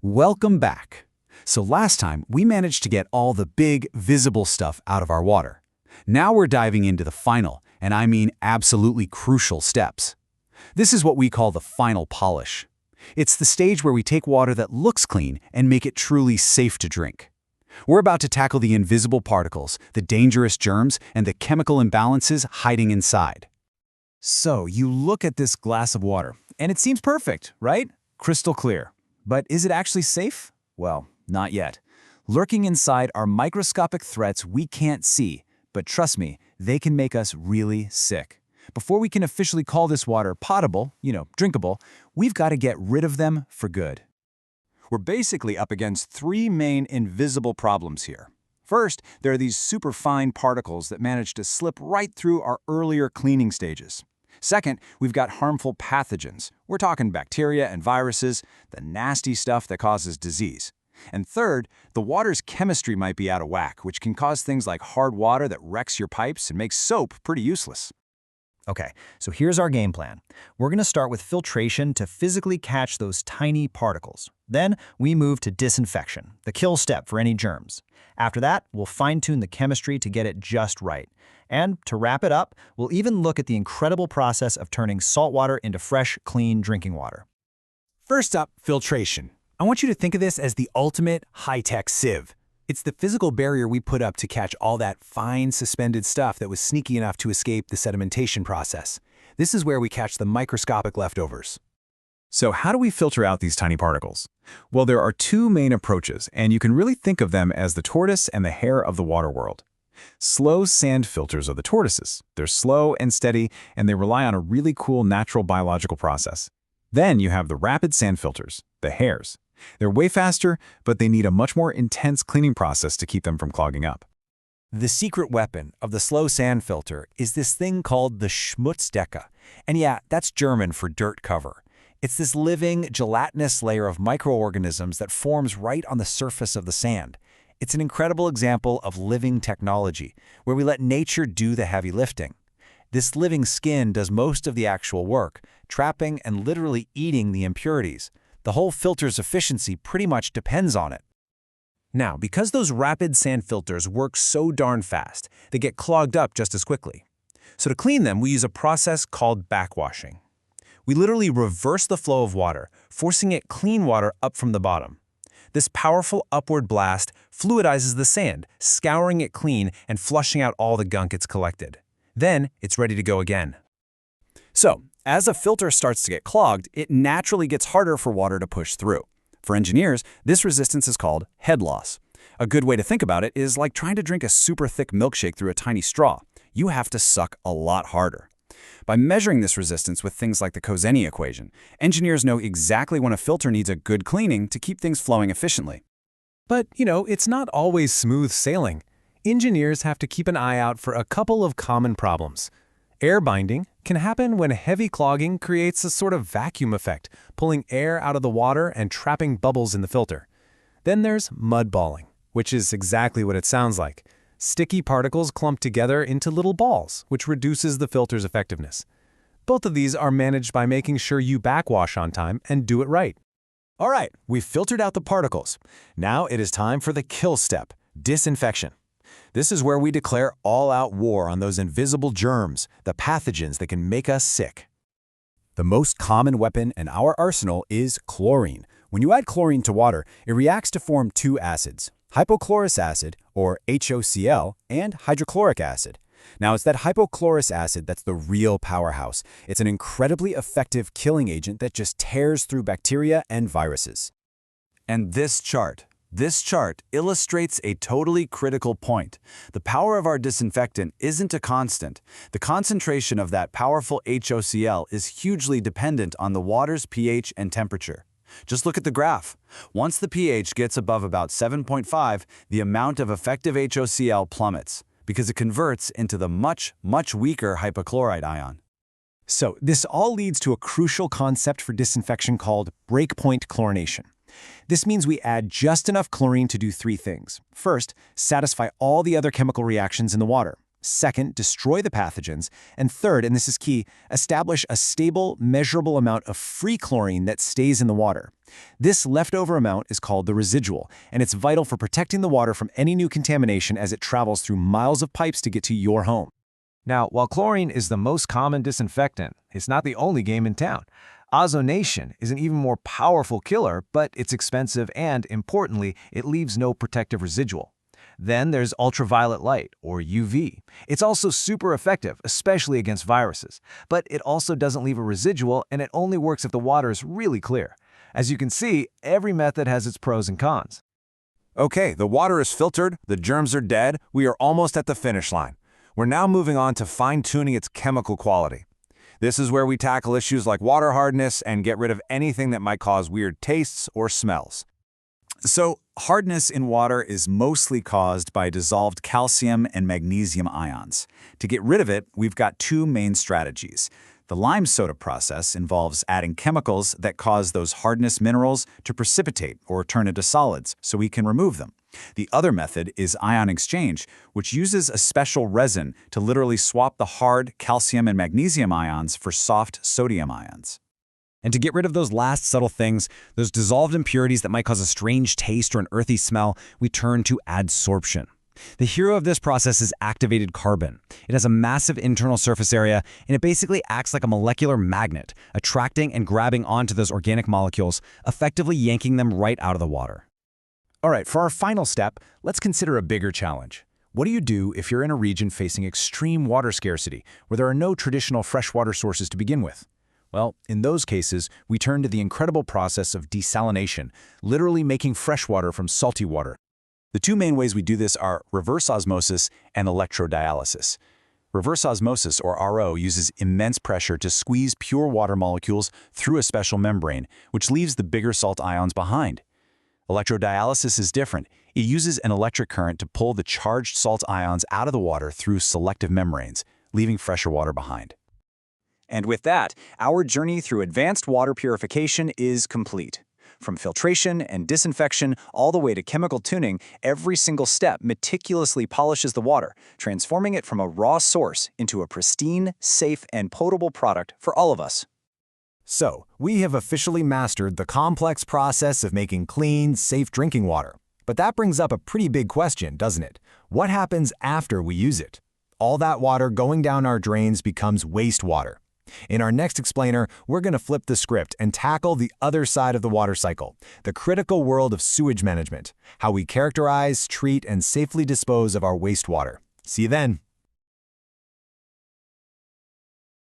Welcome back. So last time, we managed to get all the big, visible stuff out of our water. Now we're diving into the final, and I mean absolutely crucial steps. This is what we call the final polish. It's the stage where we take water that looks clean and make it truly safe to drink. We're about to tackle the invisible particles, the dangerous germs, and the chemical imbalances hiding inside. So you look at this glass of water, and it seems perfect, right? Crystal clear. But is it actually safe? Well, not yet. Lurking inside are microscopic threats we can't see, but trust me, they can make us really sick. Before we can officially call this water potable, drinkable, we've got to get rid of them for good. We're basically up against three main invisible problems here. First, there are these superfine particles that manage to slip right through our earlier cleaning stages. Second, we've got harmful pathogens. We're talking bacteria and viruses, the nasty stuff that causes disease. And third, the water's chemistry might be out of whack, which can cause things like hard water that wrecks your pipes and makes soap pretty useless. Okay, so here's our game plan. We're going to start with filtration to physically catch those tiny particles. Then we move to disinfection, the kill step for any germs. After that, we'll fine-tune the chemistry to get it just right. And to wrap it up, we'll even look at the incredible process of turning salt water into fresh, clean drinking water. First up, filtration. I want you to think of this as the ultimate high-tech sieve. It's the physical barrier we put up to catch all that fine, suspended stuff that was sneaky enough to escape the sedimentation process. This is where we catch the microscopic leftovers. So how do we filter out these tiny particles? Well, there are two main approaches, and you can really think of them as the tortoise and the hare of the water world. Slow sand filters are the tortoises. They're slow and steady, and they rely on a really cool natural biological process. Then you have the rapid sand filters, the hares. They're way faster, but they need a much more intense cleaning process to keep them from clogging up. The secret weapon of the slow sand filter is this thing called the schmutzdecke. And yeah, that's German for dirt cover. It's this living, gelatinous layer of microorganisms that forms right on the surface of the sand. It's an incredible example of living technology, where we let nature do the heavy lifting. This living skin does most of the actual work, trapping and literally eating the impurities. The whole filter's efficiency pretty much depends on it. Now, because those rapid sand filters work so darn fast, they get clogged up just as quickly. So to clean them, we use a process called backwashing. We literally reverse the flow of water, forcing it clean water up from the bottom. This powerful upward blast fluidizes the sand, scouring it clean and flushing out all the gunk it's collected. Then it's ready to go again. So, as a filter starts to get clogged, it naturally gets harder for water to push through. For engineers, this resistance is called head loss. A good way to think about it is like trying to drink a super thick milkshake through a tiny straw. You have to suck a lot harder. By measuring this resistance with things like the Kozeny equation, engineers know exactly when a filter needs a good cleaning to keep things flowing efficiently. But, it's not always smooth sailing. Engineers have to keep an eye out for a couple of common problems. Air binding can happen when heavy clogging creates a sort of vacuum effect, pulling air out of the water and trapping bubbles in the filter. Then there's mud balling, which is exactly what it sounds like. Sticky particles clump together into little balls, which reduces the filter's effectiveness. Both of these are managed by making sure you backwash on time and do it right. All right, we've filtered out the particles. Now it is time for the kill step, disinfection. This is where we declare all-out war on those invisible germs, the pathogens that can make us sick. The most common weapon in our arsenal is chlorine. When you add chlorine to water, it reacts to form two acids, hypochlorous acid, or HOCl, and hydrochloric acid. Now, it's that hypochlorous acid that's the real powerhouse. It's an incredibly effective killing agent that just tears through bacteria and viruses. And this chart illustrates a totally critical point. The power of our disinfectant isn't a constant. The concentration of that powerful HOCl is hugely dependent on the water's pH and temperature. Just look at the graph. Once the pH gets above about 7.5, the amount of effective HOCl plummets, because it converts into the much, much weaker hypochlorite ion. So this all leads to a crucial concept for disinfection called breakpoint chlorination. This means we add just enough chlorine to do three things. First, satisfy all the other chemical reactions in the water. Second, destroy the pathogens. And third, and this is key, establish a stable, measurable amount of free chlorine that stays in the water. This leftover amount is called the residual, and it's vital for protecting the water from any new contamination as it travels through miles of pipes to get to your home. Now, while chlorine is the most common disinfectant, it's not the only game in town. Ozonation is an even more powerful killer, but it's expensive and, importantly, it leaves no protective residual. Then there's ultraviolet light, or UV. It's also super effective, especially against viruses. But it also doesn't leave a residual, and it only works if the water is really clear. As you can see, every method has its pros and cons. Okay, the water is filtered, the germs are dead, we are almost at the finish line. We're now moving on to fine-tuning its chemical quality. This is where we tackle issues like water hardness and get rid of anything that might cause weird tastes or smells. So, hardness in water is mostly caused by dissolved calcium and magnesium ions. To get rid of it, we've got two main strategies. The lime soda process involves adding chemicals that cause those hardness minerals to precipitate or turn into solids so we can remove them. The other method is ion exchange, which uses a special resin to literally swap the hard calcium and magnesium ions for soft sodium ions. And to get rid of those last subtle things, those dissolved impurities that might cause a strange taste or an earthy smell, we turn to adsorption. The hero of this process is activated carbon. It has a massive internal surface area, and it basically acts like a molecular magnet, attracting and grabbing onto those organic molecules, effectively yanking them right out of the water. All right, for our final step, let's consider a bigger challenge. What do you do if you're in a region facing extreme water scarcity, where there are no traditional freshwater sources to begin with? Well, in those cases, we turn to the incredible process of desalination, literally making fresh water from salty water. The two main ways we do this are reverse osmosis and electrodialysis. Reverse osmosis, or RO, uses immense pressure to squeeze pure water molecules through a special membrane, which leaves the bigger salt ions behind. Electrodialysis is different. It uses an electric current to pull the charged salt ions out of the water through selective membranes, leaving fresher water behind. And with that, our journey through advanced water purification is complete. From filtration and disinfection all the way to chemical tuning, every single step meticulously polishes the water, transforming it from a raw source into a pristine, safe, and potable product for all of us. So, we have officially mastered the complex process of making clean, safe drinking water. But that brings up a pretty big question, doesn't it? What happens after we use it? All that water going down our drains becomes wastewater. In our next explainer, we're going to flip the script and tackle the other side of the water cycle, the critical world of sewage management, how we characterize, treat, and safely dispose of our wastewater. See you then.